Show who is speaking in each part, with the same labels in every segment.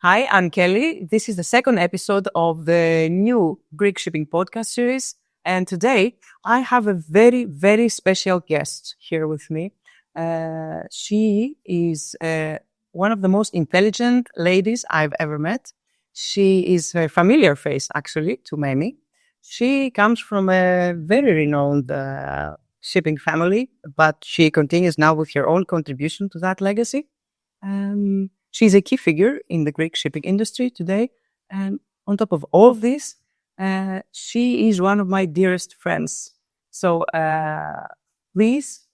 Speaker 1: Hi, I'm Kelly. This is the second episode of the new Greek shipping podcast series. And today I have a very, very special guest here with me. She is one of the most intelligent ladies I've ever met. She is a familiar face, actually, to many. She comes from a very renowned shipping family, but she continues now with her own contribution to that legacy. She's a key figure in the Greek shipping industry today. And on top of all of this, she is one of my dearest friends. So please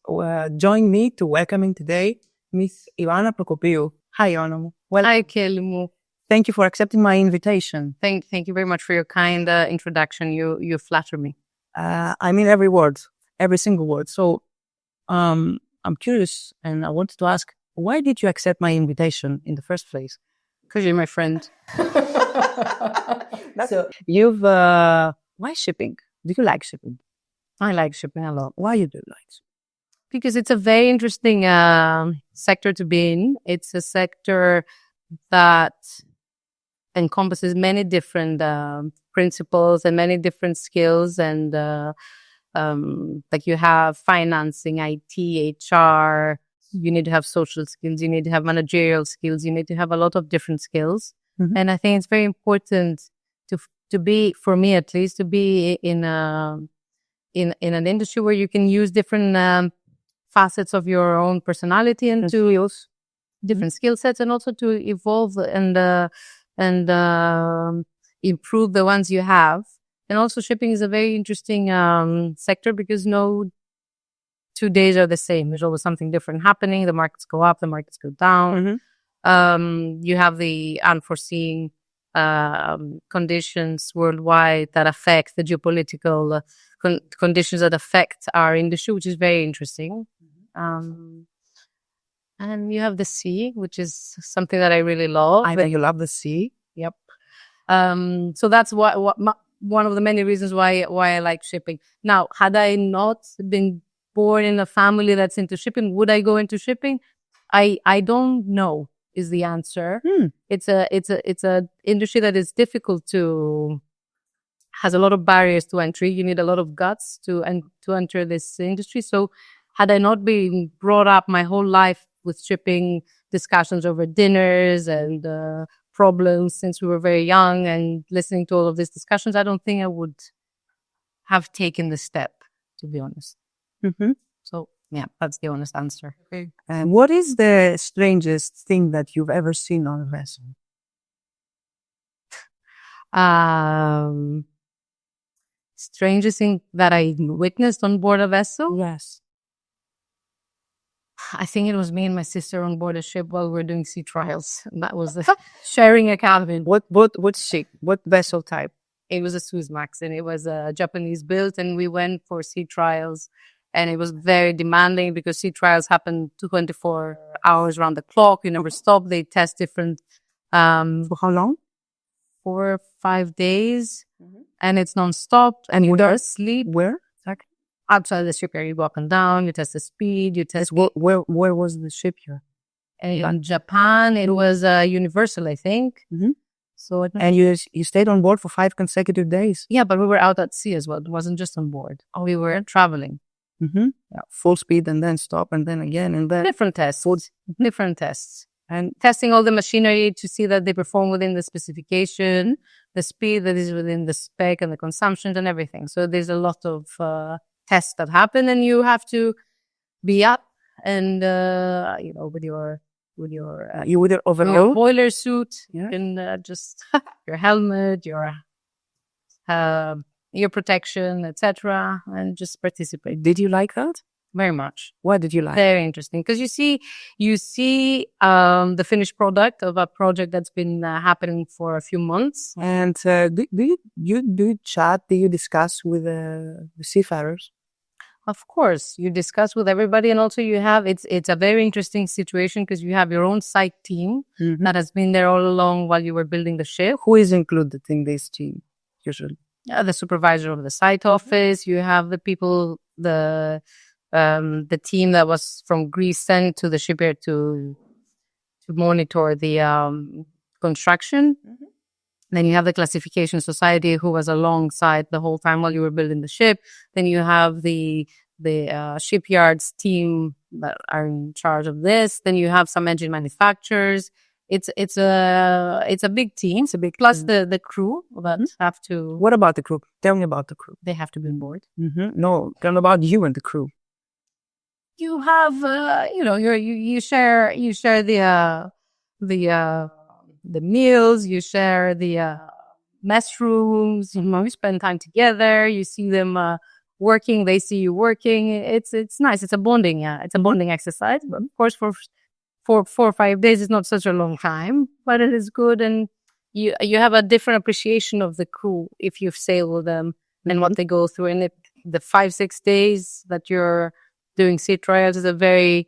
Speaker 1: join me to welcoming today Miss Ioanna Procopiou. Hi, Ioanna. Well,
Speaker 2: hi, Kelly.
Speaker 1: Thank you for accepting my invitation.
Speaker 2: Thank you very much for your kind introduction. You flatter me.
Speaker 1: I mean every word, every single word. So I'm curious, and I wanted to ask, why did you accept my invitation in the first place?
Speaker 2: Because you're my friend.
Speaker 1: So you've why shipping? Do you like shipping?
Speaker 2: I like shipping a lot.
Speaker 1: Why you do like shipping?
Speaker 2: Because it's a very interesting sector to be in. It's a sector that encompasses many different principles and many different skills, and like you have financing, IT, HR. You need to have social skills. You need to have managerial skills. You need to have a lot of different skills. Mm-hmm. And I think it's very important to be, for me at least, to be in an industry where you can use different facets of your own personality and to use different skill sets, and also to evolve and improve the ones you have. And also shipping is a very interesting sector because no 2 days are the same. There's always something different happening. The markets go up, the markets go down. Mm-hmm. You have the unforeseen conditions worldwide that affect the geopolitical conditions that affect our industry, which is very interesting. Mm-hmm. And you have the sea, which is something that I really love.
Speaker 1: I bet you love the sea.
Speaker 2: Yep. So that's one of the many reasons why I like shipping. Now, had I not been born in a family that's into shipping, would I go into shipping? I don't know is the answer. It's a industry that is difficult has a lot of barriers to entry. You need a lot of guts to enter this industry. So had I not been brought up my whole life with shipping discussions over dinners and problems since we were very young and listening to all of these discussions, I don't think I would have taken the step, to be honest.
Speaker 1: Mm-hmm.
Speaker 2: So, yeah, that's the honest answer.
Speaker 1: Okay. And what is the strangest thing that you've ever seen on a vessel?
Speaker 2: Strangest thing that I witnessed on board a vessel?
Speaker 1: Yes.
Speaker 2: I think it was me and my sister on board a ship while we were doing sea trials. And that was sharing a cabin.
Speaker 1: What ship? What vessel type?
Speaker 2: It was a Suezmax, and it was a Japanese built, and we went for sea trials. And it was very demanding because sea trials happen 24 hours around the clock. You never stop. They test different.
Speaker 1: For how long?
Speaker 2: 4 or 5 days. Mm-hmm. And it's nonstop. And you don't sleep.
Speaker 1: Where? Exactly.
Speaker 2: Outside the shipyard, you go up and down. You test the speed. You test.
Speaker 1: Where was the shipyard?
Speaker 2: In Japan, it was Universal, I think.
Speaker 1: Mm-hmm. So and you stayed on board for 5 consecutive days.
Speaker 2: Yeah, but we were out at sea as well. It wasn't just on board. We were traveling.
Speaker 1: Mm-hmm. Yeah, full speed and then stop and then again and then
Speaker 2: different tests and testing all the machinery to see that they perform within the specification, the speed that is within the spec and the consumptions and everything. So there's a lot of tests that happen, and you have to be up and with your
Speaker 1: overall
Speaker 2: boiler suit,
Speaker 1: yeah.
Speaker 2: And just your helmet, your protection, etc., and just participate.
Speaker 1: Did you like that?
Speaker 2: Very much.
Speaker 1: What did you like?
Speaker 2: Very interesting, because you see the finished product of a project that's been happening for a few months.
Speaker 1: And do you chat? Do you discuss with the seafarers?
Speaker 2: Of course, you discuss with everybody, and also you have it's a very interesting situation because you have your own site team mm-hmm. that has been there all along while you were building the ship.
Speaker 1: Who is included in this team usually?
Speaker 2: The supervisor of the site office. You have the people, the team that was from Greece sent to the shipyard to monitor the construction. Then you have the classification society who was alongside the whole time while you were building the ship. Then you have the shipyards team that are in charge of this. Then you have some engine manufacturers. It's a big team.
Speaker 1: It's a big
Speaker 2: Plus
Speaker 1: team.
Speaker 2: the crew that have to.
Speaker 1: What about the crew? Tell me about the crew.
Speaker 2: They have to be on board.
Speaker 1: No, tell me about you and the crew.
Speaker 2: You have you share the meals. You share the mess rooms. You spend time together. You see them working. They see you working. It's nice. It's a bonding. It's a bonding exercise. But of course, for 4 or 5 days, it's not such a long time, but it is good. And you have a different appreciation of the crew if you've sailed with them and what they go through. And the 5-6 days that you're doing sea trials is a very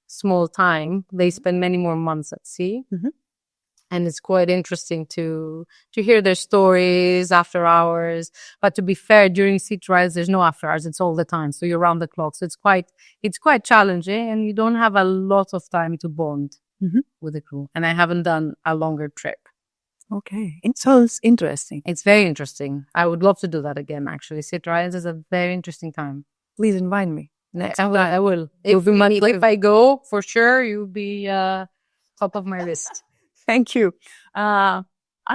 Speaker 2: small time. They spend many more months at sea. And it's quite interesting to hear their stories after hours. But to be fair, during sea trials, there's no after hours. It's all the time. So you're around the clock. So it's quite challenging, and you don't have a lot of time to bond with the crew. And I haven't done a longer trip.
Speaker 1: Okay. It sounds interesting.
Speaker 2: It's very interesting. I would love to do that again, actually. Sea trials is a very interesting time.
Speaker 1: Please invite me.
Speaker 2: Next. I will. If I go, for sure, you'll be top of my list.
Speaker 1: Thank you. Are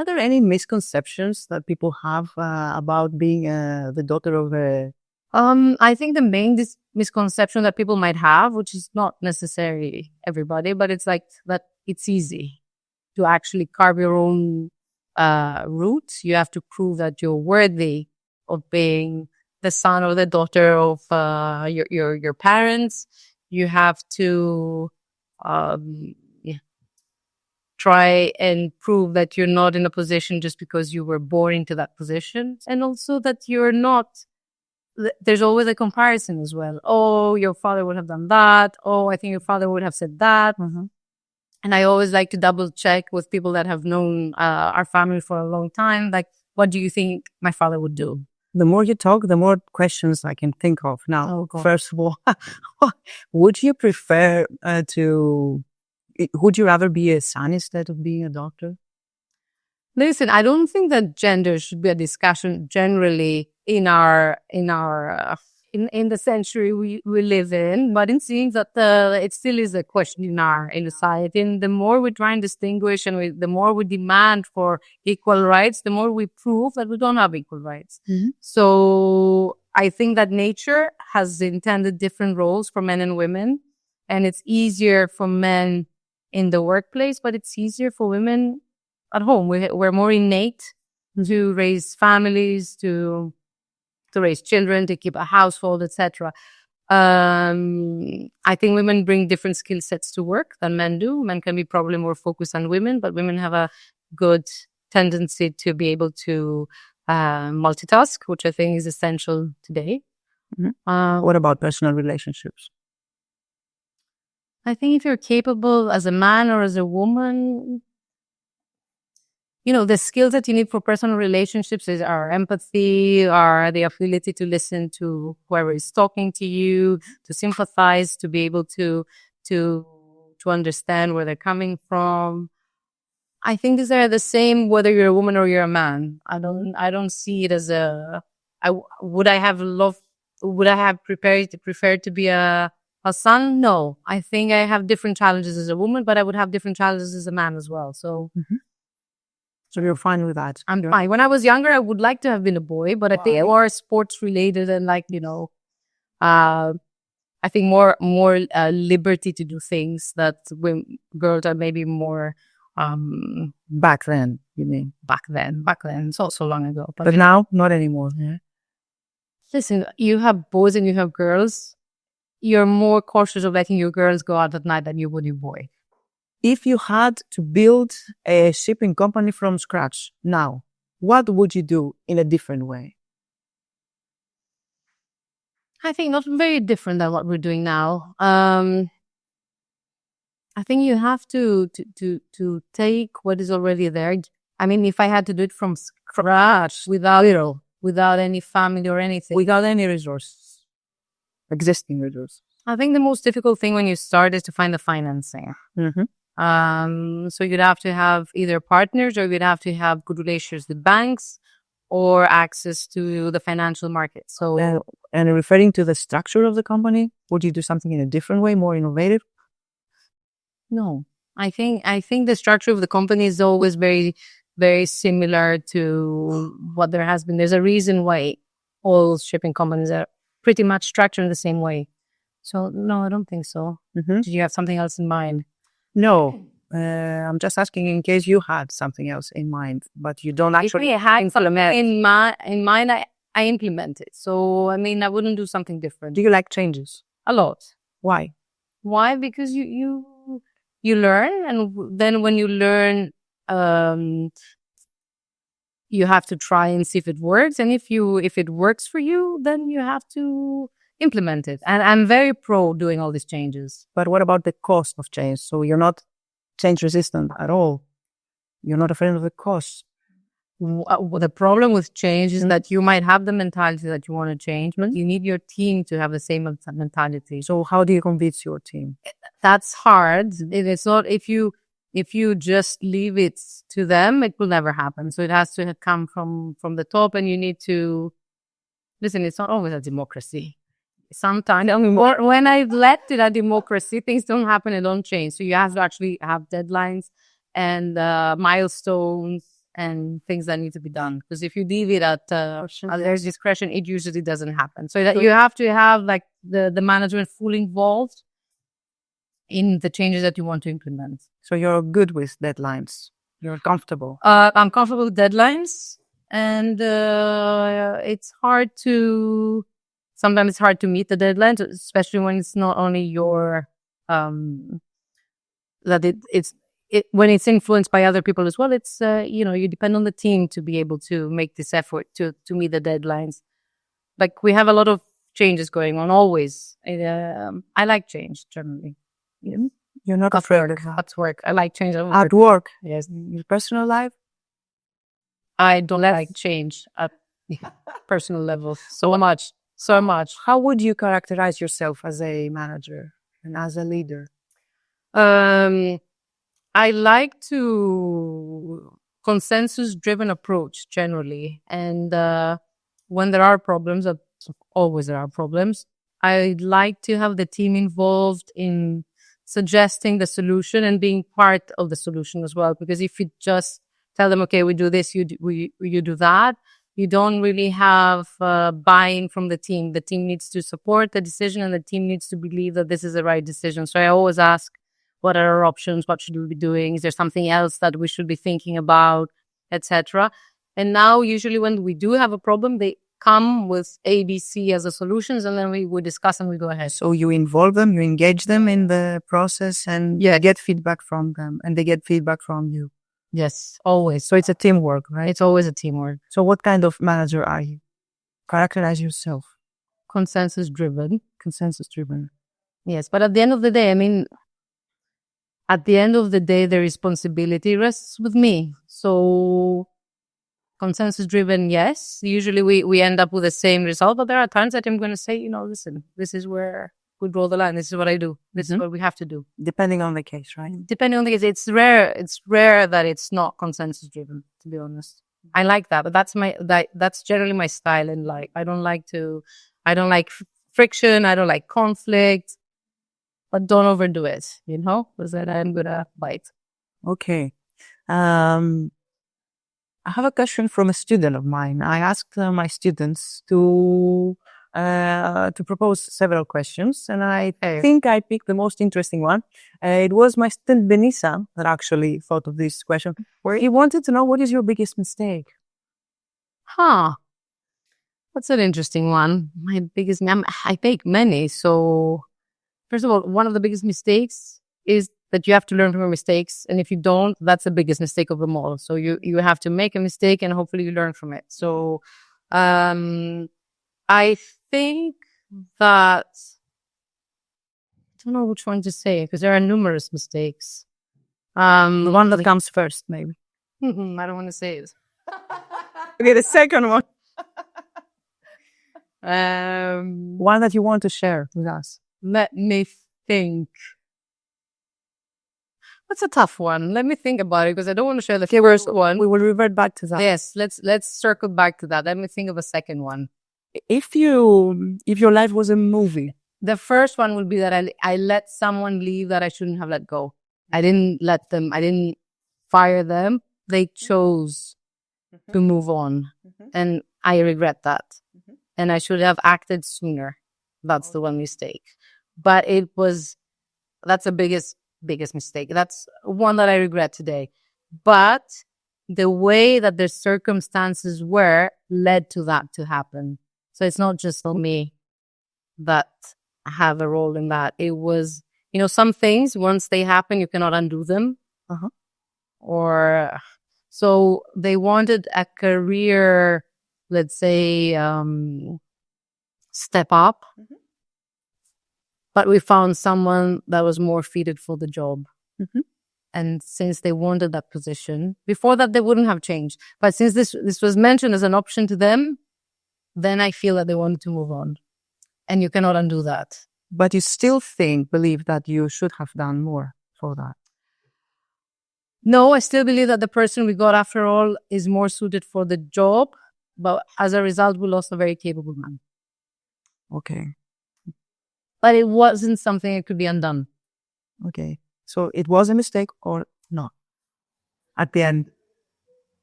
Speaker 1: there any misconceptions that people have about being the daughter of a...
Speaker 2: I think the main misconception that people might have, which is not necessarily everybody, but it's like that it's easy to actually carve your own route. You have to prove that you're worthy of being the son or the daughter of your parents. You have to try and prove that you're not in a position just because you were born into that position. And also that you're not, there's always a comparison as well. Oh, your father would have done that. Oh, I think your father would have said that. And I always like to double check with people that have known our family for a long time. Like, what do you think my father would do?
Speaker 1: The more you talk, the more questions I can think of. Now, first of all, would you prefer would you rather be a son instead of being a doctor?
Speaker 2: Listen, I don't think that gender should be a discussion generally in the century we live in, but it seems that it still is a question in society. And the more we try and distinguish and the more we demand for equal rights, the more we prove that we don't have equal rights. So I think that nature has intended different roles for men and women, and it's easier for men in the workplace, but it's easier for women at home. We're more innate to raise families, to raise children, to keep a household, etc. I think women bring different skill sets to work than men do. Men can be probably more focused on women, but women have a good tendency to be able to multitask, which I think is essential today.
Speaker 1: What about personal relationships?
Speaker 2: I think if you're capable as a man or as a woman, the skills that you need for personal relationships are empathy, are the ability to listen to whoever is talking to you, to sympathize, to be able to understand where they're coming from. I think these are the same whether you're a woman or you're a man. I don't see it as would I have preferred to be a son? No. I think I have different challenges as a woman, but I would have different challenges as a man as well. So
Speaker 1: So you're fine with that?
Speaker 2: I'm fine. When I was younger, I would like to have been a boy, but I think more sports related and I think more liberty to do things that girls are maybe more
Speaker 1: back then, you mean?
Speaker 2: Back then. It's also long ago.
Speaker 1: But now, not anymore. Yeah.
Speaker 2: Listen, you have boys and you have girls. You're more cautious of letting your girls go out at night than you would your boy.
Speaker 1: If you had to build a shipping company from scratch now, what would you do in a different way?
Speaker 2: I think not very different than what we're doing now. I think you have to take what is already there. I mean, if I had to do it from scratch without any family or anything,
Speaker 1: without any resources, existing resources,
Speaker 2: I think the most difficult thing when you start is to find the financing. So you'd have to have either partners, or you'd have to have good relations with banks or access to the financial market. So,
Speaker 1: and referring to the structure of the company, would you do something in a different way, more innovative?
Speaker 2: no, I think the structure of the company is always very, very similar to what there has been. There's a reason why all shipping companies are pretty much structured in the same way. So no, I don't think so.
Speaker 1: Mm-hmm.
Speaker 2: Did you have something else in mind?
Speaker 1: No, I'm just asking in case you had something else in mind, but you don't actually
Speaker 2: If I had
Speaker 1: implement.
Speaker 2: in mind, I implement it. So I mean, I wouldn't do something different.
Speaker 1: Do you like changes?
Speaker 2: A lot.
Speaker 1: Why?
Speaker 2: Why? Because you learn, and then when you learn, you have to try and see if it works. And if it works for you, then you have to implement it. And I'm very pro doing all these changes.
Speaker 1: But what about the cost of change? So you're not change resistant at all. You're not afraid of the cost.
Speaker 2: The problem with change is that you might have the mentality that you want to change, but you need your team to have the same mentality.
Speaker 1: So how do you convince your team?
Speaker 2: That's hard. It's not, if you just leave it to them, it will never happen. So it has to come from the top, and you need to listen. It's not always a democracy. Sometimes, when I've led to that democracy, things don't happen and don't change. So you have to actually have deadlines and milestones and things that need to be done. Because if you leave it at there's discretion, it usually doesn't happen. So that you have to have like the management fully involved in the changes that you want to implement.
Speaker 1: So you're good with deadlines. You're comfortable.
Speaker 2: I'm comfortable with deadlines, and it's hard to. Sometimes it's hard to meet the deadlines, especially when it's not only your when it's influenced by other people as well. It's you depend on the team to be able to make this effort to meet the deadlines. Like we have a lot of changes going on always. I like change generally.
Speaker 1: You're not afraid of that.
Speaker 2: At work, I like change.
Speaker 1: At work,
Speaker 2: yes.
Speaker 1: Your personal life,
Speaker 2: I don't like change at personal level so much. So much.
Speaker 1: How would you characterize yourself as a manager and as a leader?
Speaker 2: I like to consensus-driven approach generally, and when there are problems, always there are problems. I like to have the team involved in suggesting the solution and being part of the solution as well. Because if you just tell them, okay, we do this, you do that, you don't really have buy-in from the team. The team needs to support the decision, and the team needs to believe that this is the right decision. So I always ask, what are our options? What should we be doing? Is there something else that we should be thinking about, etc.? And now, usually when we do have a problem, they come with A, B, C as the solutions, and then we discuss and we go ahead.
Speaker 1: So you involve them, you engage them in the process, and get feedback from them, and they get feedback from you.
Speaker 2: Yes, always.
Speaker 1: So it's a teamwork, right?
Speaker 2: It's always a teamwork.
Speaker 1: So what kind of manager are you? Characterize yourself.
Speaker 2: Consensus-driven.
Speaker 1: Consensus-driven.
Speaker 2: Yes, but at the end of the day, the responsibility rests with me. So consensus-driven, yes. Usually we end up with the same result, but there are times that I'm going to say, listen, this is where we draw the line. This is what I do. This is what we have to do.
Speaker 1: Depending on the case, right?
Speaker 2: Depending on the case. It's rare that it's not consensus-driven, to be honest. I like that, but that's generally my style in life. I don't like friction. I don't like conflict, but don't overdo it, because then I'm going to bite.
Speaker 1: Okay. I have a question from a student of mine. I asked my students to propose several questions, and I think I picked the most interesting one. It was my student Benissa that actually thought of this question, where he wanted to know, what is your biggest mistake?
Speaker 2: That's an interesting one. My biggest, I make many. So first of all, one of the biggest mistakes is that you have to learn from your mistakes. And if you don't, that's the biggest mistake of them all. So you have to make a mistake and hopefully you learn from it. So I think that, I don't know which one to say, because there are numerous mistakes.
Speaker 1: The one that comes first, maybe.
Speaker 2: I don't want to say it.
Speaker 1: Okay, the second one. One that you want to share with us.
Speaker 2: Let me think. That's a tough one. Let me think about it because I don't want to share the first one.
Speaker 1: We will revert back to that.
Speaker 2: Yes, let's circle back to that. Let me think of a second one.
Speaker 1: If your life was a movie,
Speaker 2: The first one would be that I let someone leave that I shouldn't have let go. I didn't fire them. They chose to move on. And I regret that. And I should have acted sooner. That's the one mistake. But that's the biggest mistake. That's one that I regret today. But the way that the circumstances were led to that to happen. So it's not just me that have a role in that. It was, some things, once they happen, you cannot undo them. So they wanted a career, let's say, step up. But we found someone that was more fitted for the job. And since they wanted that position, before that, they wouldn't have changed. But since this was mentioned as an option to them, then I feel that they wanted to move on. And you cannot undo that.
Speaker 1: But you still believe that you should have done more for that?
Speaker 2: No, I still believe that the person we got after all is more suited for the job. But as a result, we lost a very capable man.
Speaker 1: Okay.
Speaker 2: But it wasn't something that could be undone.
Speaker 1: Okay. So it was a mistake or not? At the end,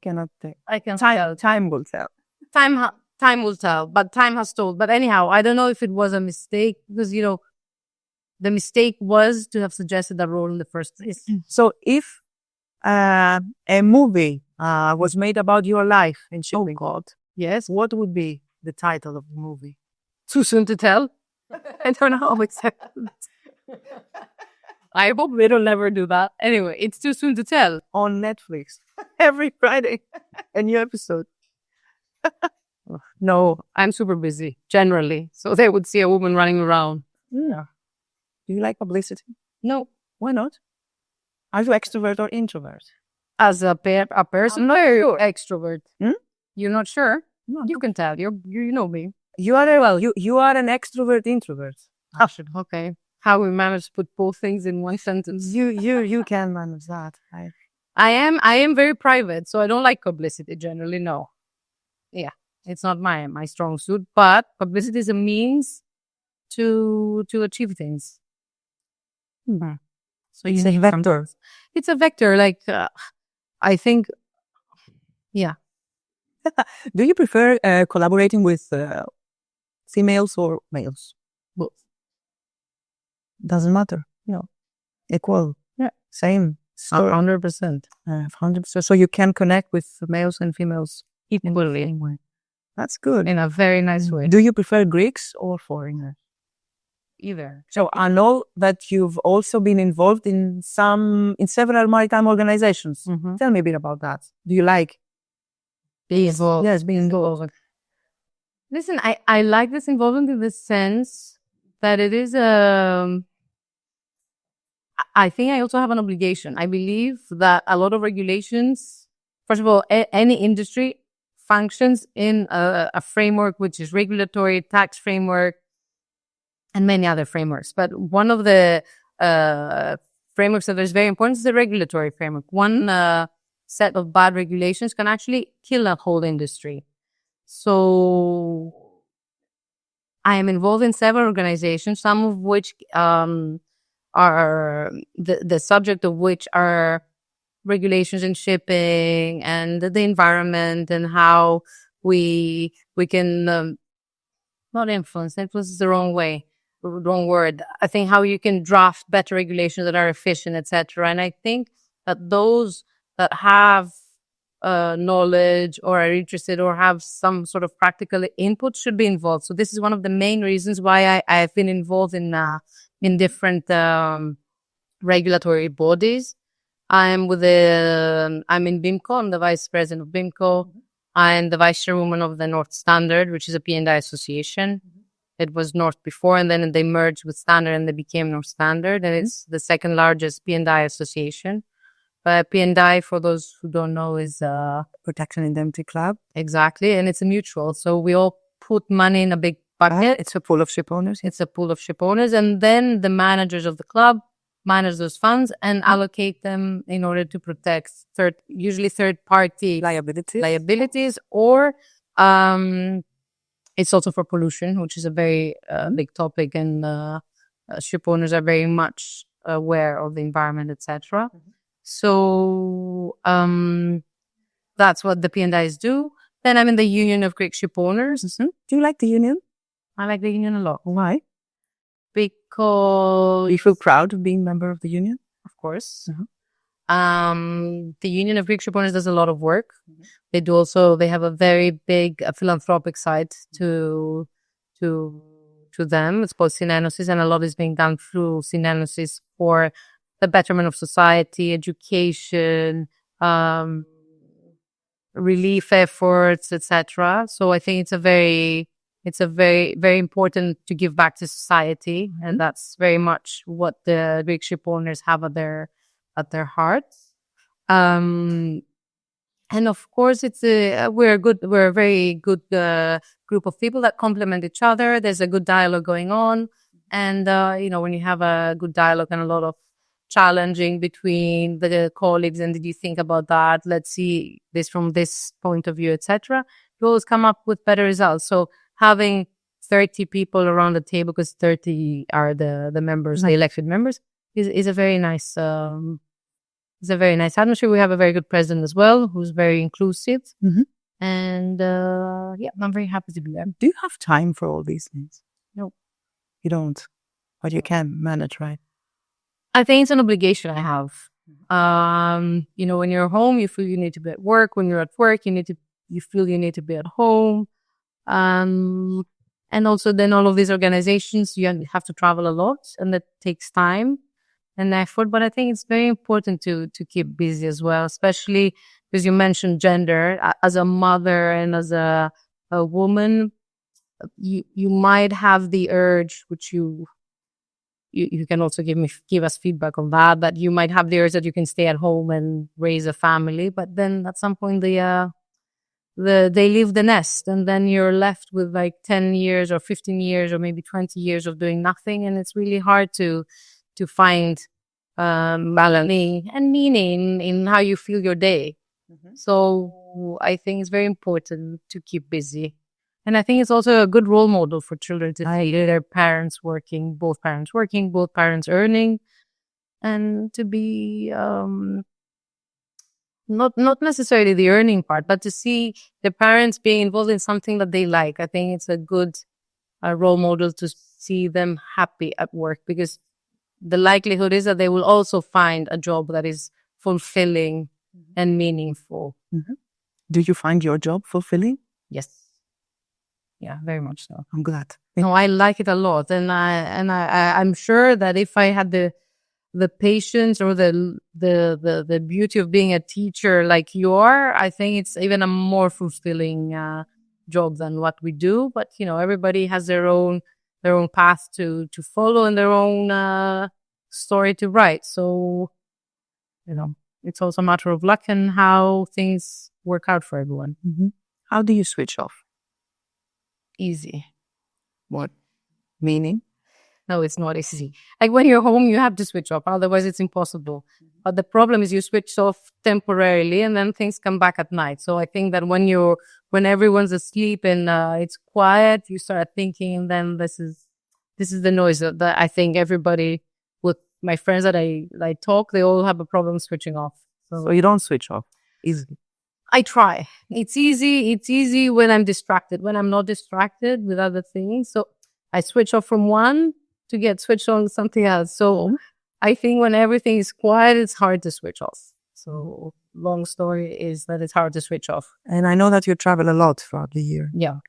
Speaker 1: cannot take.
Speaker 2: I can
Speaker 1: Time will tell.
Speaker 2: Time will tell, but time has told. But anyhow, I don't know if it was a mistake because, the mistake was to have suggested that role in the first place.
Speaker 1: So if a movie was made about your life in shipping,
Speaker 2: Yes.
Speaker 1: what would be the title of the movie?
Speaker 2: Too soon to tell? I don't know exactly. I hope we don't never do that. Anyway, it's too soon to tell.
Speaker 1: On Netflix. Every Friday, a new episode.
Speaker 2: No, I'm super busy, generally. So they would see a woman running around.
Speaker 1: Yeah. Do you like publicity?
Speaker 2: No.
Speaker 1: Why not? Are you extrovert or introvert?
Speaker 2: As a person,
Speaker 1: I'm not sure.
Speaker 2: Extrovert. You're not sure?
Speaker 1: No.
Speaker 2: You can tell. You know me.
Speaker 1: You are an extrovert introvert.
Speaker 2: Okay. How we manage to put both things in one sentence.
Speaker 1: You can manage that.
Speaker 2: I am very private, so I don't like publicity generally. No. Yeah. It's not my strong suit, but publicity is a means to achieve things.
Speaker 1: So it's a vector.
Speaker 2: It's a vector. Like I think, yeah.
Speaker 1: Do you prefer collaborating with females or males?
Speaker 2: Both.
Speaker 1: Doesn't matter. Equal.
Speaker 2: Yeah.
Speaker 1: Same.
Speaker 2: 100%.
Speaker 1: 100%. So you can connect with males and females
Speaker 2: equally.
Speaker 1: In the same way. That's good.
Speaker 2: In a very nice way.
Speaker 1: Do you prefer Greeks or foreigners?
Speaker 2: Either.
Speaker 1: So I know that you've also been involved in several maritime organizations. Tell me a bit about that. Do you like
Speaker 2: being involved?
Speaker 1: Yes, being involved.
Speaker 2: Listen, I like this involvement in the sense that it is I think I also have an obligation. I believe that a lot of regulations, first of all, any industry functions in a framework which is regulatory, tax framework, and many other frameworks. But one of the frameworks that is very important is the regulatory framework. One set of bad regulations can actually kill a whole industry. So I am involved in several organizations, some of which are the subject of which are regulations in shipping and the environment and how we can not influence is the wrong word. I think how you can draft better regulations that are efficient, etc. And I think that those that have knowledge or are interested or have some sort of practical input should be involved. So this is one of the main reasons why I have been involved in different regulatory bodies. I'm in BIMCO. I'm the vice president of BIMCO. I'm the vice chairwoman of the North Standard, which is a P&I association. It was North before, and then they merged with Standard and they became North Standard. And it's the second largest P&I association. But P&I, for those who don't know, is
Speaker 1: Protection Indemnity Club.
Speaker 2: Exactly. And it's a mutual. So we all put money in a big bucket.
Speaker 1: It's a pool of ship owners.
Speaker 2: It's a pool of ship owners. And then the managers of the club manage those funds and allocate them in order to protect usually third-party liabilities, or it's also for pollution, which is a very big topic, and ship owners are very much aware of the environment, etc. So that's what the P&Is do. Then I'm in the Union of Greek Ship Owners.
Speaker 1: Do you like the union?
Speaker 2: I like the union a lot.
Speaker 1: Why?
Speaker 2: Because
Speaker 1: You feel proud of being a member of the union?
Speaker 2: of course. The Union of Greek Ship Owners does a lot of work. They have a very big philanthropic side to them. It's called Synenosis, and a lot is being done through Synenosis for the betterment of society, education, relief efforts, etc. So I think it's a very, very important to give back to society, and that's very much what the Greek ship owners have at their hearts. And of course, we're a very good group of people that complement each other. There's a good dialogue going on, and when you have a good dialogue and a lot of challenging between the colleagues, and did you think about that? Let's see this from this point of view, etc. You always come up with better results. So having 30 people around the table, because 30 are the members, the elected members, is a very nice. It's a very nice atmosphere. We have a very good president as well, who's very inclusive. And I'm very happy to be there.
Speaker 1: Do you have time for all these things?
Speaker 2: No.
Speaker 1: You don't? But you can manage, right?
Speaker 2: I think it's an obligation I have. When you're home, you feel you need to be at work. When you're at work, you feel you need to be at home. And also then all of these organizations, you have to travel a lot, and that takes time and effort. But I think it's very important to keep busy as well, especially because you mentioned gender. As a mother and as a woman, you might have the urge, which you can also give us feedback on that you might have the urge that you can stay at home and raise a family, but then at some point they leave the nest, and then you're left with like 10 years or 15 years or maybe 20 years of doing nothing, and it's really hard to find balance and meaning in how you feel your day. So I think it's very important to keep busy. And I think it's also a good role model for children to see their parents working, both parents earning, and to be not necessarily the earning part, but to see the parents being involved in something that they like. I think it's a good role model to see them happy at work, because the likelihood is that they will also find a job that is fulfilling and meaningful.
Speaker 1: Do you find your job fulfilling?
Speaker 2: Yes. Yeah, very much so.
Speaker 1: I'm glad.
Speaker 2: No, I like it a lot, and I'm sure that if I had the patience or the beauty of being a teacher like you are, I think it's even a more fulfilling job than what we do. But everybody has their own path to follow and their own story to write. So it's also a matter of luck and how things work out for everyone.
Speaker 1: How do you switch off?
Speaker 2: Easy.
Speaker 1: What? Meaning?
Speaker 2: No, it's not easy. Like when you're home, you have to switch off. Otherwise, it's impossible. But the problem is you switch off temporarily, and then things come back at night. So I think that when everyone's asleep and it's quiet, you start thinking, and then this is the noise that I think everybody, with my friends that I talk, they all have a problem switching off.
Speaker 1: So you don't switch off easily?
Speaker 2: I try. It's easy when I'm distracted. When I'm not distracted with other things, so I switch off from one to get switched on to something else. So I think when everything is quiet, it's hard to switch off. So long story is that it's hard to switch off.
Speaker 1: And I know that you travel a lot throughout the year.
Speaker 2: Yeah.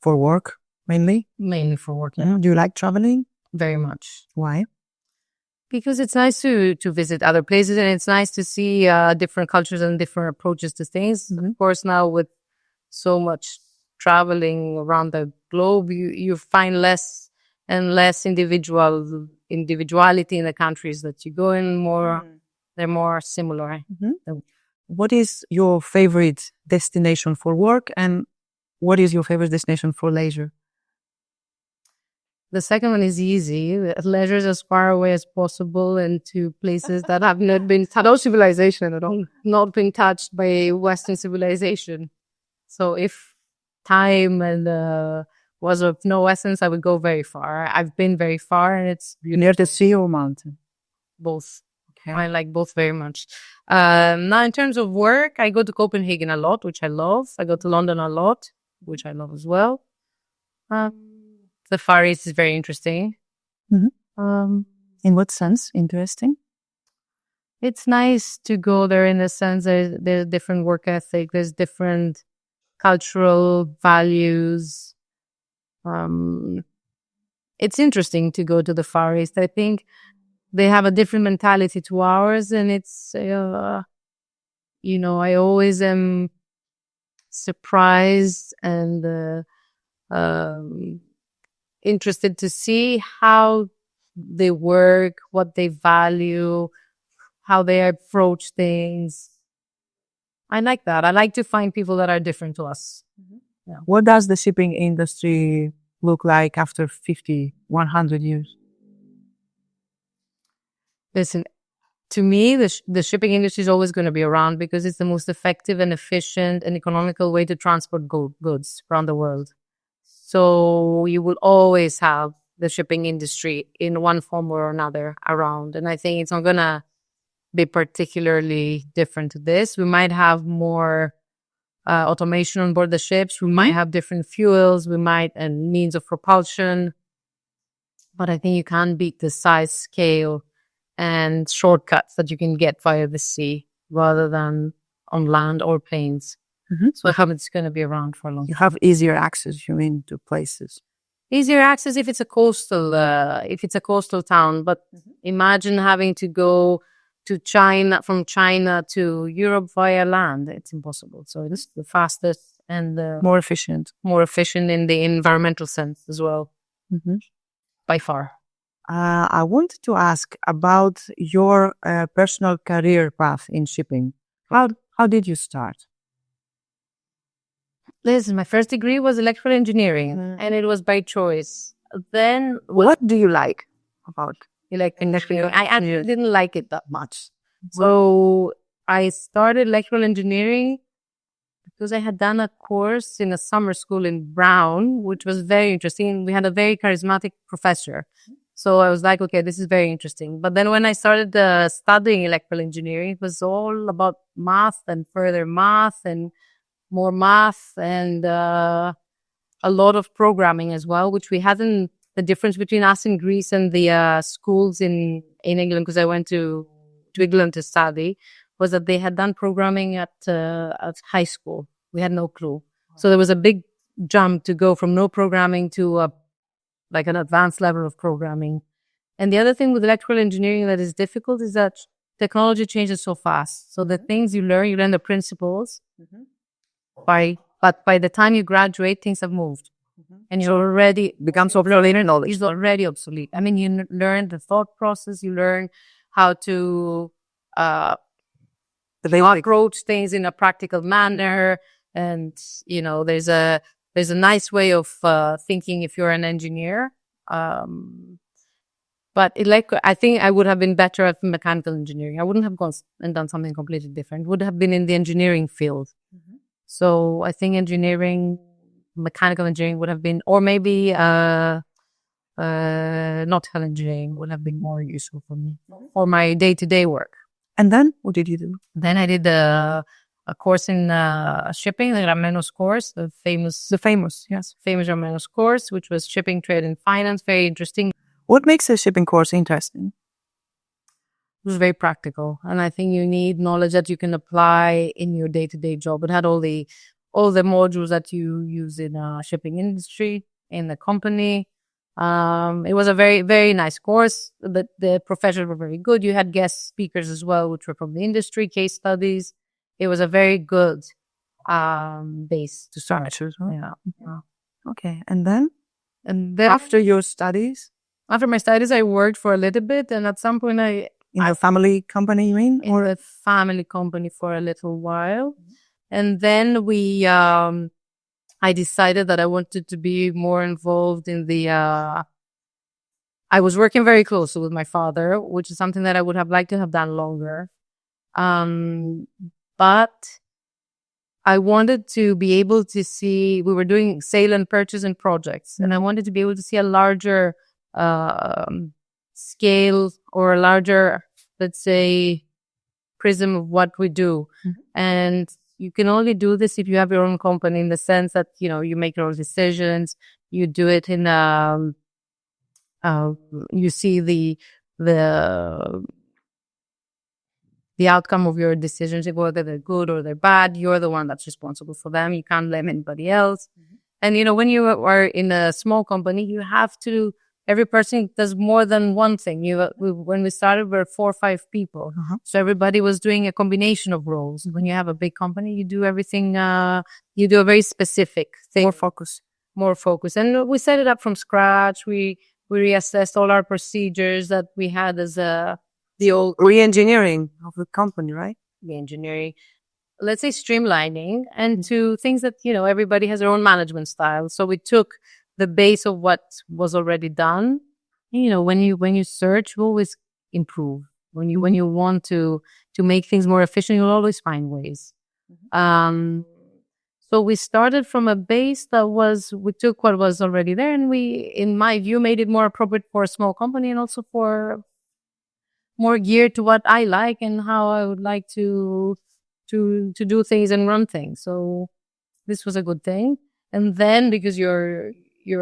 Speaker 1: For work, mainly?
Speaker 2: Mainly for work, yeah.
Speaker 1: Do you like traveling?
Speaker 2: Very much.
Speaker 1: Why?
Speaker 2: Because it's nice to visit other places, and it's nice to see different cultures and different approaches to things. Of course, now with so much traveling around the globe, you find less and less individuality in the countries that you go in. They're more similar.
Speaker 1: What is your favorite destination for work, and what is your favorite destination for leisure?
Speaker 2: The second one is easy. Leisure is as far away as possible and to places that have not been no civilization at all, not been touched by Western civilization. So if time and was of no essence, I would go very far. I've been very far, and it's
Speaker 1: Near the sea or mountain?
Speaker 2: both.
Speaker 1: Okay.
Speaker 2: I like both very much. Now, in terms of work, I go to Copenhagen a lot, which I love. I go to London a lot, which I love as well. The Far East is very interesting.
Speaker 1: In what sense? Interesting.
Speaker 2: It's nice to go there in the sense there's different work ethic, there's different cultural values. It's interesting to go to the Far East. I think they have a different mentality to ours, and it's, I always am surprised and interested to see how they work, what they value, how they approach things. I like that. I like to find people that are different to us.
Speaker 1: Yeah. What does the shipping industry look like after 50, 100 years?
Speaker 2: Listen, to me, the shipping industry is always going to be around because it's the most effective and efficient and economical way to transport goods around the world. So you will always have the shipping industry in one form or another around. And I think it's not going to be particularly different to this. We might have more automation on board the ships. We might have different fuels. And means of propulsion. But I think you can't beat the size, scale, and shortcuts that you can get via the sea rather than on land or planes. So I hope it's going to be around for a long time.
Speaker 1: You have easier access, you mean, to places?
Speaker 2: Easier access if it's a coastal town. But imagine having to go to from China to Europe via land. It's impossible. So it's the fastest and
Speaker 1: more efficient
Speaker 2: in the environmental sense as well, by far.
Speaker 1: I wanted to ask about your personal career path in shipping. How did you start?
Speaker 2: Listen, my first degree was electrical engineering, and it was by choice. Then,
Speaker 1: what do you like about
Speaker 2: electrical engineering? I didn't like it that much. So I started electrical engineering because I had done a course in a summer school in Brown, which was very interesting. We had a very charismatic professor. So I was like, okay, this is very interesting. But then when I started studying electrical engineering, it was all about math and further math and more math and a lot of programming as well, which we hadn't. The difference between us in Greece and the schools in England, because I went to England to study, was that they had done programming at high school. We had no clue. So there was a big jump to go from no programming to like an advanced level of programming. And the other thing with electrical engineering that is difficult is that technology changes so fast. So the things you learn the principles. But by the time you graduate, things have moved. And you're already becomes obsolete knowledge. It's already obsolete. I mean, you learn the thought process, you learn how to approach things in a practical manner. And, there's a nice way of thinking if you're an engineer. But I think I would have been better at mechanical engineering. I wouldn't have gone and done something completely different. Would have been in the engineering field. So I think mechanical engineering would have been, or maybe nautical engineering would have been more useful for me for my day-to-day work.
Speaker 1: And then what did you do?
Speaker 2: Then I did a course in shipping, the Ramenos course, the famous Ramenos course, which was shipping, trade, and finance. Very interesting.
Speaker 1: What makes a shipping course interesting?
Speaker 2: It was very practical, and I think you need knowledge that you can apply in your day-to-day job. It had all the modules that you use in shipping industry, in the company. It was a very, very nice course. The professors were very good. You had guest speakers as well, which were from the industry, case studies. It was a very good base to start.
Speaker 1: Yeah. Okay. And then after your studies?
Speaker 2: After my studies, I worked for a little bit, and at some point
Speaker 1: in a family company, you mean?
Speaker 2: Or a family company for a little while. And then I decided that I wanted to be more involved in the I was working very closely with my father, which is something that I would have liked to have done longer. But I wanted to be able to see, we were doing sale and purchase and projects, and I wanted to be able to see a larger scale or a larger, let's say, prism of what we do. And you can only do this if you have your own company, in the sense that, you make your own decisions, you do it in, you see the outcome of your decisions, whether they're good or they're bad. You're the one that's responsible for them. You can't blame anybody else. And, when you are in a small company, you have to, every person does more than one thing. When we started, we were 4 or 5 people. So everybody was doing a combination of roles. When you have a big company, you do everything, you do a very specific thing. More focus. And we set it up from scratch. We reassessed all our procedures that we had as the old
Speaker 1: re-engineering of the company, right?
Speaker 2: Re-engineering, let's say streamlining, and to things that, everybody has their own management style. So we took the base of what was already done. When you search, you always improve. When you want to make things more efficient, you'll always find ways. So we started from a base we took what was already there, and we, in my view, made it more appropriate for a small company, and also for more geared to what I like and how I would like to do things and run things. So this was a good thing. And then, because you're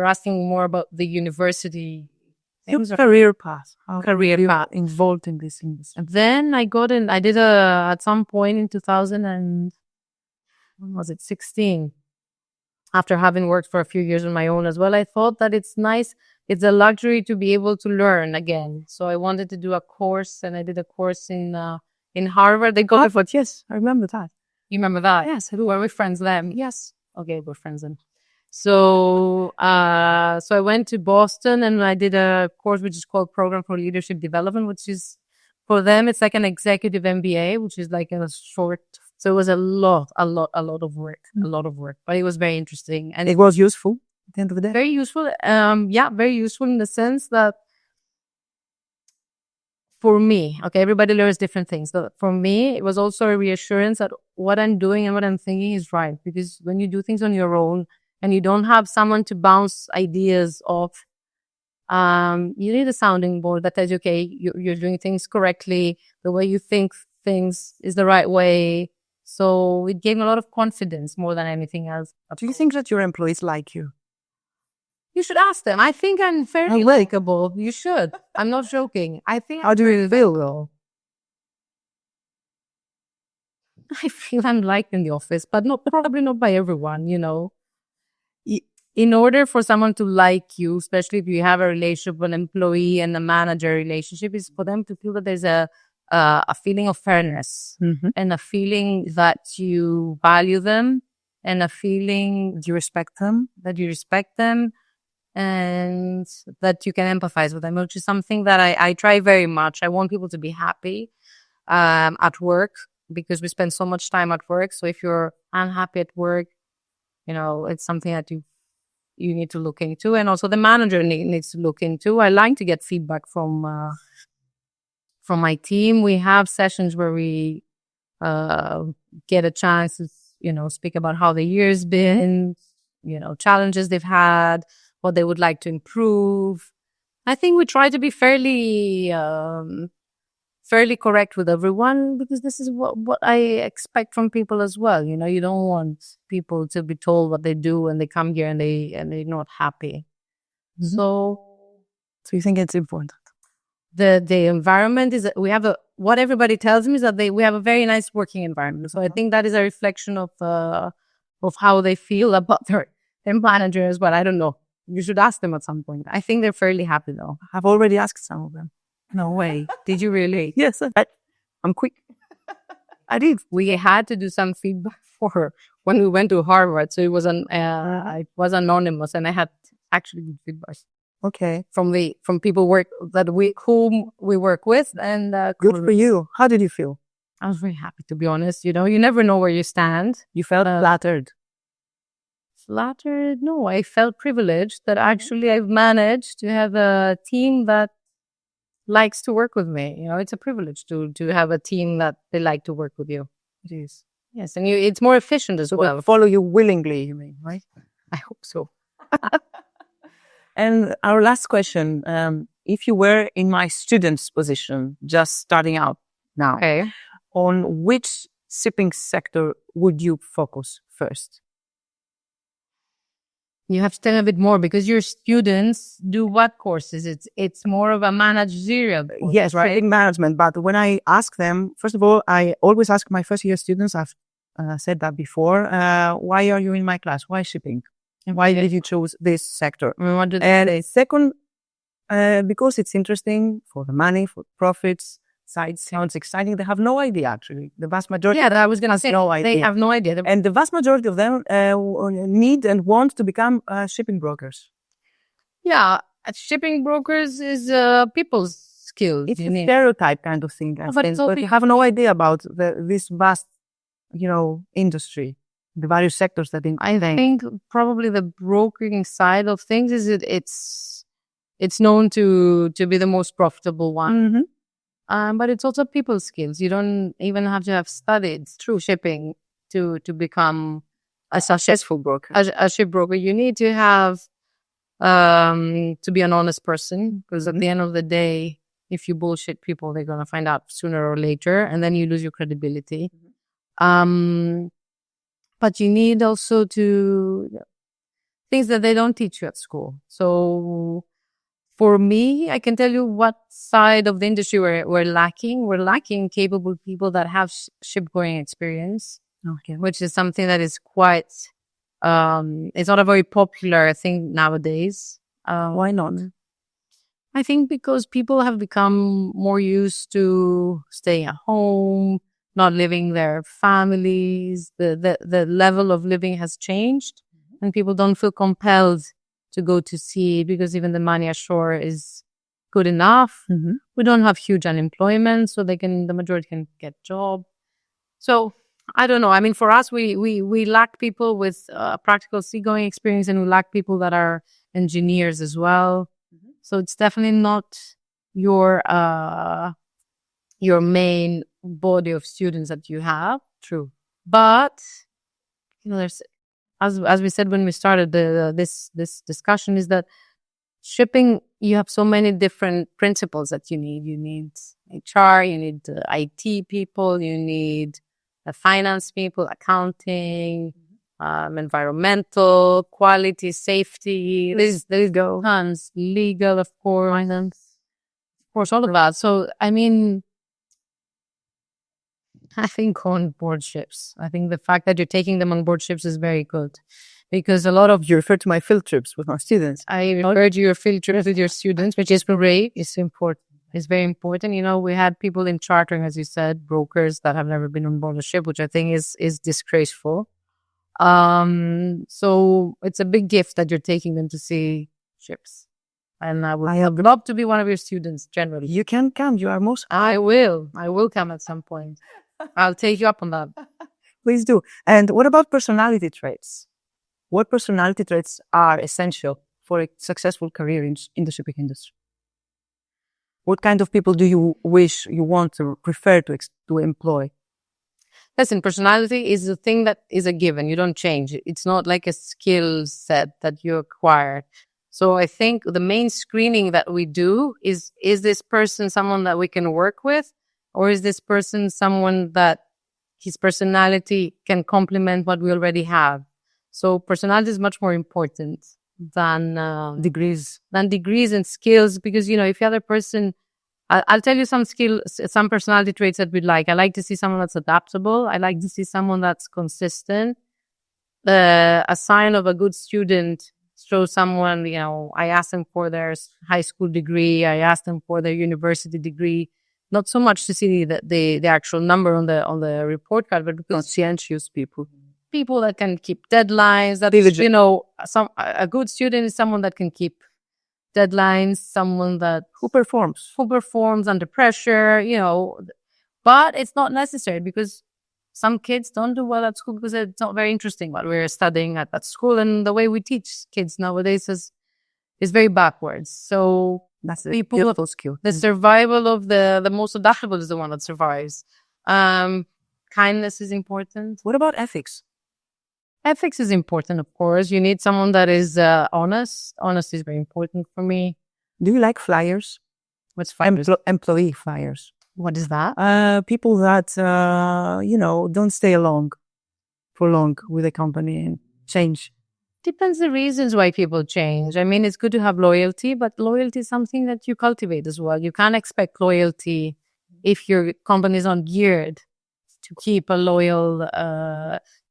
Speaker 2: asking more about the university
Speaker 1: things, career path,
Speaker 2: involved in these things. And then I did at some point in 2016, after having worked for a few years on my own as well, I thought that it's nice. It's a luxury to be able to learn again. So I wanted to do a course, and I did a course in Harvard. They call it,
Speaker 1: yes, I remember that.
Speaker 2: You remember that?
Speaker 1: Yes.
Speaker 2: Were we friends then?
Speaker 1: Yes.
Speaker 2: Okay, we're friends then. So I went to Boston, and I did a course which is called Program for Leadership Development, which is, for them, it's like an executive MBA, which is like a short. So it was a lot of work, but it was very interesting, and
Speaker 1: it was useful at the end of the day.
Speaker 2: Very useful. Very useful in the sense that, for me, okay, everybody learns different things. But for me, it was also a reassurance that what I'm doing and what I'm thinking is right. Because when you do things on your own and you don't have someone to bounce ideas off, you need a sounding board that tells you, okay, you're doing things correctly. The way you think things is the right way. So it gave me a lot of confidence more than anything else.
Speaker 1: Do you think that your employees like you?
Speaker 2: You should ask them. I think I'm fairly likable. You should. I'm not joking. I think.
Speaker 1: How do you feel, though?
Speaker 2: I feel I'm liked in the office, but probably not by everyone, In order for someone to like you, especially if you have a relationship with an employee and a manager relationship, is for them to feel that there's a feeling of fairness, and a feeling that you value them, and a feeling
Speaker 1: that you respect them,
Speaker 2: and that you can empathize with them, which is something that I try very much. I want people to be happy at work, because we spend so much time at work. So if you're unhappy at work, it's something that you need to look into, and also the manager needs to look into. I like to get feedback from my team. We have sessions where we get a chance to, speak about how the year's been, challenges they've had, what they would like to improve. I think we try to be fairly correct with everyone, because this is what I expect from people as well. You don't want people to be told what they do when they come here and they're not happy. So
Speaker 1: you think it's important?
Speaker 2: The environment is, what everybody tells me is that we have a very nice working environment. So I think that is a reflection of how they feel about their manager as well. I don't know. You should ask them at some point. I think they're fairly happy, though.
Speaker 1: I've already asked some of them.
Speaker 2: No way. Did you really?
Speaker 1: Yes. I'm quick. I did.
Speaker 2: We had to do some feedback for her when we went to Harvard. So it was it was anonymous, and I had actually good feedback.
Speaker 1: Okay.
Speaker 2: From people whom we work with, and
Speaker 1: good for you. How did you feel?
Speaker 2: I was very happy, to be honest. You never know where you stand.
Speaker 1: You felt flattered.
Speaker 2: flattered. No, I felt privileged that actually I've managed to have a team that likes to work with me. It's a privilege to have a team that they like to work with you.
Speaker 1: It is.
Speaker 2: Yes, and it's more efficient as well.
Speaker 1: They follow you willingly, you mean, right?
Speaker 2: I hope so.
Speaker 1: And our last question, if you were in my student's position, just starting out now,
Speaker 2: Okay.
Speaker 1: on which shipping sector would you focus first?
Speaker 2: You have to tell me a bit more, because your students do what courses? It's more of a managerial course,
Speaker 1: Yes,
Speaker 2: right?
Speaker 1: shipping management. But when I ask them, first of all, I always ask my first year students, I've said that before, why are you in my class? Why shipping? And why did you choose this sector? And second, because it's interesting for the money, for profits, side sounds exciting. They have no idea, actually. The vast majority.
Speaker 2: Yeah, I was going to say,
Speaker 1: no idea.
Speaker 2: They have no idea.
Speaker 1: And the vast majority of them need and want to become shipping brokers.
Speaker 2: Yeah, shipping brokers is people's skill.
Speaker 1: It's a stereotype kind of thing, but you have no idea about this vast, industry, the various sectors that
Speaker 2: I think probably the brokering side of things is it's known to be the most profitable one.
Speaker 1: Mm-hmm.
Speaker 2: But it's also people skills. You don't even have to have studied through shipping to become a successful broker. A ship broker, you need to have to be an honest person, because at the end of the day, if you bullshit people, they're gonna find out sooner or later, and then you lose your credibility. But you need also things that they don't teach you at school. So for me, I can tell you what side of the industry we're lacking. We're lacking capable people that have shipgoing experience, which is something that is quite, it's not a very popular thing nowadays.
Speaker 1: Why not?
Speaker 2: I think because people have become more used to staying at home, not living their families. The level of living has changed, and people don't feel compelled to go to sea because even the money ashore is good enough. We don't have huge unemployment, so the majority can get job. So I don't know. I mean, for us, we lack people with practical seagoing experience, and we lack people that are engineers as well. So it's definitely not your main body of students that you have.
Speaker 1: True.
Speaker 2: But there's, as we said when we started this discussion, is that shipping, you have so many different principles that you need. You need HR, you need IT people, you need finance people, accounting, environmental, quality, safety. There you go. Tons, legal, of course, all of that. So, I mean, I think on board ships, I think the fact that you're taking them on board ships is very good, because a lot of
Speaker 1: you refer to my field trips with my students.
Speaker 2: I referred to your field trips with your students, which is great. It's important. It's very important. We had people in chartering, as you said, brokers that have never been on board a ship, which I think is disgraceful. So it's a big gift that you're taking them to see ships. And I would love to be one of your students, generally.
Speaker 1: You can come. You are most...
Speaker 2: I will come at some point. I'll take you up on that.
Speaker 1: Please do. And what about personality traits? What personality traits are essential for a successful career in the shipping industry? What kind of people do you wish, you want to prefer to employ?
Speaker 2: Listen, personality is a thing that is a given. You don't change it. It's not like a skill set that you acquire. So I think the main screening that we do is this person someone that we can work with, or is this person someone that his personality can complement what we already have? So personality is much more important than degrees and skills, because, if the other person, I'll tell you some personality traits that we'd like. I like to see someone that's adaptable. I like to see someone that's consistent. A sign of a good student shows someone, I ask them for their high school degree. I ask them for their university degree. Not so much to see the actual number on the report card, but conscientious people that can keep deadlines. That a good student is someone that can keep deadlines, someone who performs under pressure. But it's not necessary, because some kids don't do well at school because it's not very interesting what we're studying at that school. And the way we teach kids nowadays is very backwards. So
Speaker 1: That's a
Speaker 2: people,
Speaker 1: beautiful skill.
Speaker 2: the survival of the most adaptable is the one that survives. Kindness is important.
Speaker 1: What about ethics?
Speaker 2: Ethics is important, of course. You need someone that is honest. Honesty is very important for me.
Speaker 1: Do you like flyers?
Speaker 2: What's flyers?
Speaker 1: Employee flyers.
Speaker 2: What is that?
Speaker 1: People that, don't stay for long with a company and change.
Speaker 2: Depends the reasons why people change. I mean, it's good to have loyalty, but loyalty is something that you cultivate as well. You can't expect loyalty if your company is not geared to keep a loyal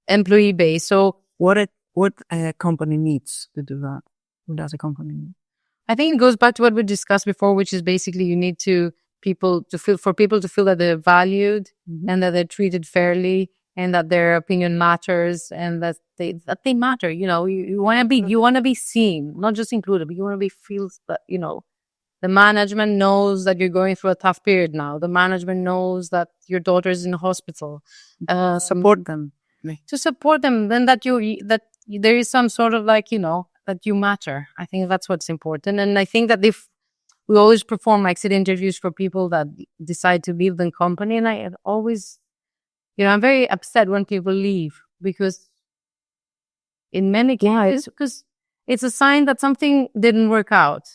Speaker 2: employee base. So
Speaker 1: what a company needs to do that? What does a company need?
Speaker 2: I think it goes back to what we discussed before, which is basically you need people to feel that they're valued and that they're treated fairly and that their opinion matters and that they matter. You want to be seen, not just included, but you want to feel that, the management knows that you're going through a tough period now. The management knows that your daughter's in the hospital.
Speaker 1: Support them.
Speaker 2: To support them, then that there is some sort of that you matter. I think that's what's important. And I think that if we always perform exit interviews for people that decide to leave the company, and I always, I'm very upset when people leave because in many cases, because it's a sign that something didn't work out.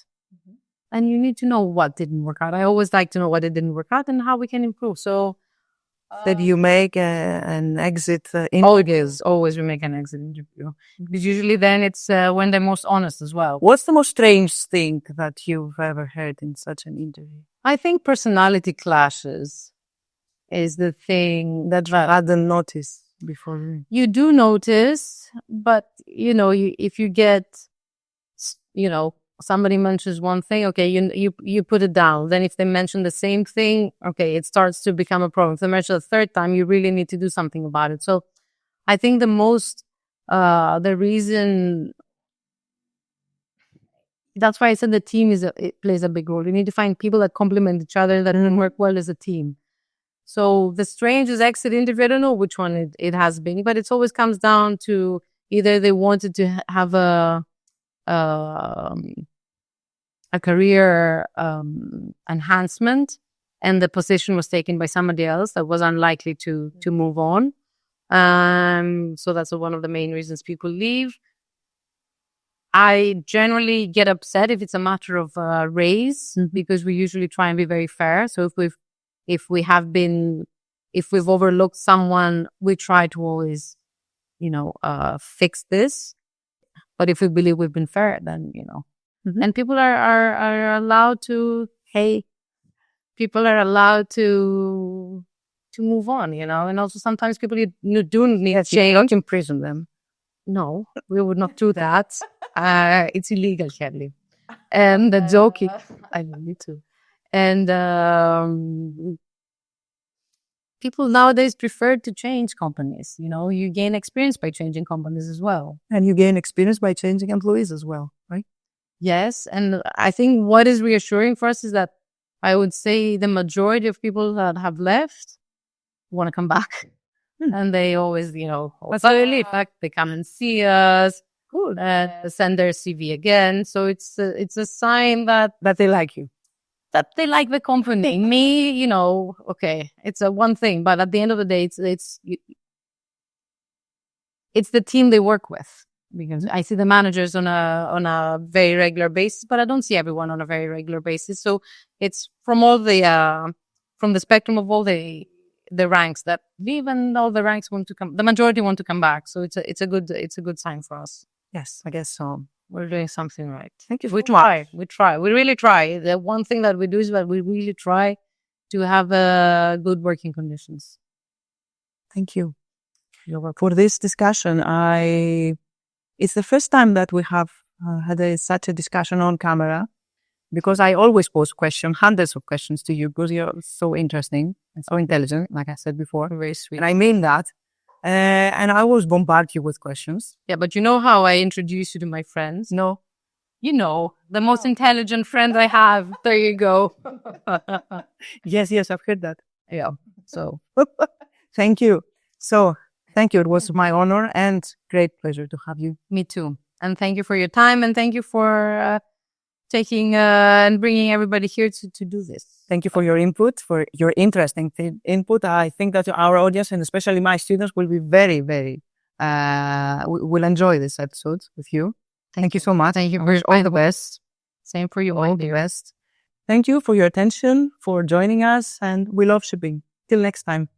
Speaker 2: And you need to know what didn't work out. I always like to know what it didn't work out and how we can improve. So
Speaker 1: that you make an exit interview.
Speaker 2: Always we make an exit interview. Because usually then it's when they're most honest as well.
Speaker 1: What's the most strange thing that you've ever heard in such an interview?
Speaker 2: I think personality clashes is the thing that
Speaker 1: I hadn't noticed before.
Speaker 2: You do notice, but if you get, somebody mentions one thing, okay, you put it down. Then if they mention the same thing, okay, it starts to become a problem. If they mention the third time, you really need to do something about it. So I think the reason, that's why I said the team it plays a big role. You need to find people that complement each other, that can work well as a team. So the strangest exit interview, I don't know which one it has been, but it always comes down to either they wanted to have a career enhancement and the position was taken by somebody else that was unlikely to move on. So that's one of the main reasons people leave. I generally get upset if it's a matter of raise because we usually try and be very fair. So if we've overlooked someone, we try to always, fix this. But if we believe we've been fair, then, and people are allowed to, people are allowed to move on, and also sometimes people you do need change.
Speaker 1: You don't imprison them.
Speaker 2: No, we would not do that. It's illegal, Kelly. And the joking, I need to. And people nowadays prefer to change companies. You gain experience by changing companies as well.
Speaker 1: And you gain experience by changing employees as well, right?
Speaker 2: Yes. And I think what is reassuring for us is that I would say the majority of people that have left want to come back. And they always, they come and see us and send their CV again. So it's a sign that
Speaker 1: they like you.
Speaker 2: That they like the company. Me, okay, it's a one thing, but at the end of the day, it's the team they work with. Because I see the managers on a very regular basis, but I don't see everyone on a very regular basis. So it's from all from the spectrum of all the ranks that leave, and all the ranks want to come. The majority want to come back. So it's a good sign for us.
Speaker 1: Yes, I guess so.
Speaker 2: We're doing something right.
Speaker 1: Thank you.
Speaker 2: We try. We really try. The one thing that we do is that we really try to have good working conditions.
Speaker 1: Thank you for this discussion. It's the first time that we have had such a discussion on camera, because I always pose hundreds of questions to you, because you're so interesting and so intelligent, like I said before.
Speaker 2: Very sweet.
Speaker 1: And I mean that. And I always bombard you with questions.
Speaker 2: Yeah, but you know how I introduce you to my friends?
Speaker 1: No.
Speaker 2: The most intelligent friend I have. There you go.
Speaker 1: Yes, I've heard that.
Speaker 2: Yeah. So
Speaker 1: thank you. So thank you. It was my honor and great pleasure to have you.
Speaker 2: Me too. And thank you for your time, and thank you for taking and bringing everybody here to do this.
Speaker 1: Thank you for your input, for your interesting input. I think that our audience, and especially my students, will be very, very, will enjoy this episode with you. Thank you so much.
Speaker 2: Thank you for
Speaker 1: all the best.
Speaker 2: Same for you.
Speaker 1: All the best. Thank you for your attention, for joining us, and we love shipping. Till next time.